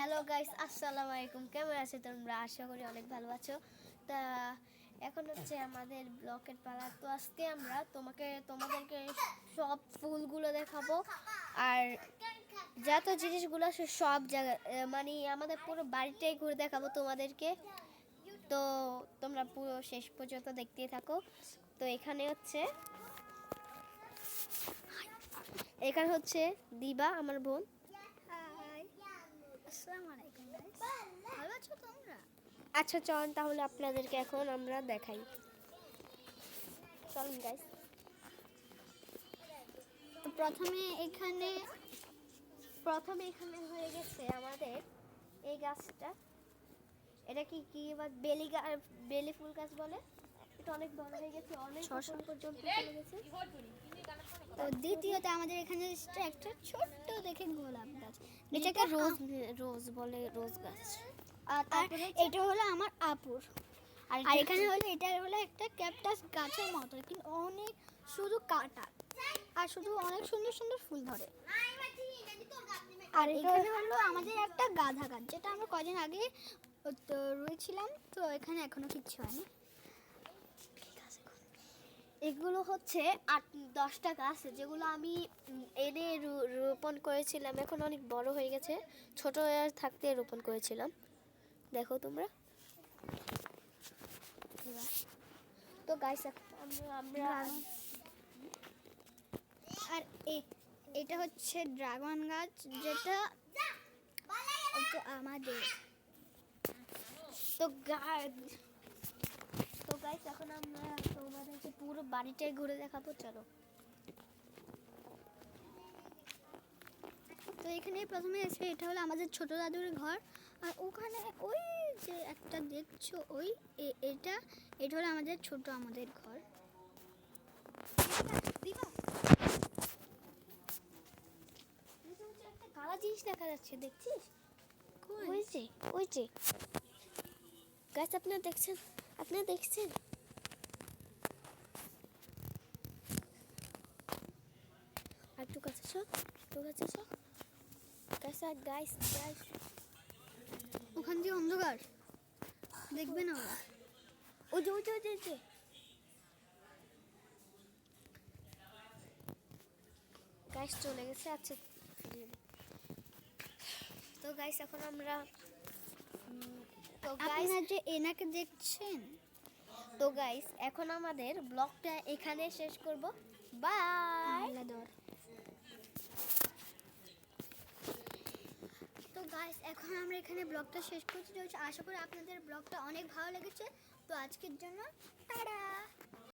Hello guys, আসসালামু আলাইকুম। কেমন আছো তোমরা? আশা করি অনেক ভালো আছো। তা এখন হচ্ছে আমাদের ব্লকের পালা। তো আজকে আমরা তোমাদেরকে সব ফুলগুলো দেখাবো, আর যত জিনিসগুলো আছে সব জায়গায়, মানে আমাদের পুরো বাড়িটাই ঘুরে দেখাবো তোমাদেরকে। তো তোমরা পুরো শেষ পর্যন্ত দেখতেই থাকো। তো এখানে হচ্ছে দিবা, আমার বোন। আসসালামু আলাইকুম গাইস, ভালো আছো তোমরা? আচ্ছা চলুন তাহলে আপনাদেরকে এখন আমরা দেখাই। চলুন গাইস। তো প্রথমে এখানে হয়ে গেছে আমাদের এই গাছটা। এটা কি এবার বেলি ফুল গাছ বলে। এটা অনেক বড় হয়ে গেছে, অনেক উপর পর্যন্ত চলে গেছে। তো দ্বিতীয়ত আমাদের এখানে একটা ছোট্ট দেখে গোলাপ গাছ, এটাকে রোজ বলে, রোজ গাছ। আর এটা হলো আমার আপুর। আর এখানে হলো এটা হলো একটা ক্যাকটাস গাছের মতো, কিন্তু অনেক শুধু কাটা আর শুধু অনেক সুন্দর সুন্দর ফুল ধরে। আর এখানে হলো আমাদের একটা গাঁদা গাছ, যেটা আমরা কদিন আগে তো রুয়েছিলাম। তো এখানে এখনো কিচ্ছু হয়নি। এগুলো হচ্ছে 8-10টা গাছ, যেগুলো আমি এনে রোপণ করেছিলাম। এখন অনেক বড় হয়ে গেছে, ছোট থাকতে রোপণ করেছিলাম। দেখো তোমরা। তো গাইস আমরা আর এটা হচ্ছে ড্রাগন গাছ, যেটা আমাদের। তো গাইস এখন আমরা তোমাদেরকে পুরো বাড়িটাই ঘুরে দেখাবো, চলো। তো এখানে প্রথমে এসে এটা হলো আমাদের ছোট দাদুর ঘর। আর ওখানে ওই যে একটা দেখছো, এটা এটা হলো আমাদের আমাদের ঘর। একটা কালা জিনিস দেখা যাচ্ছে, দেখছিস? ওই ওই যে গাছ, আপনারা দেখছেন? আর একটু কাছে গাইস। ওখান দিয়ে অন্ধকার দেখবে না ওরা। ওই যে গাইস চলে গেছে। আচ্ছা, তো গাইস এখন আমরা আপনারা যে এনাকে দেখছেন। তো গাইস এখন আমাদের ব্লগটা এখানে শেষ করব। বাই। তো গাইস এখন আমরা এখানে ব্লগটা শেষ করতে চলেছি। আশা করি আপনাদের ব্লগটা অনেক ভালো লেগেছে। তো আজকের জন্য টাটা।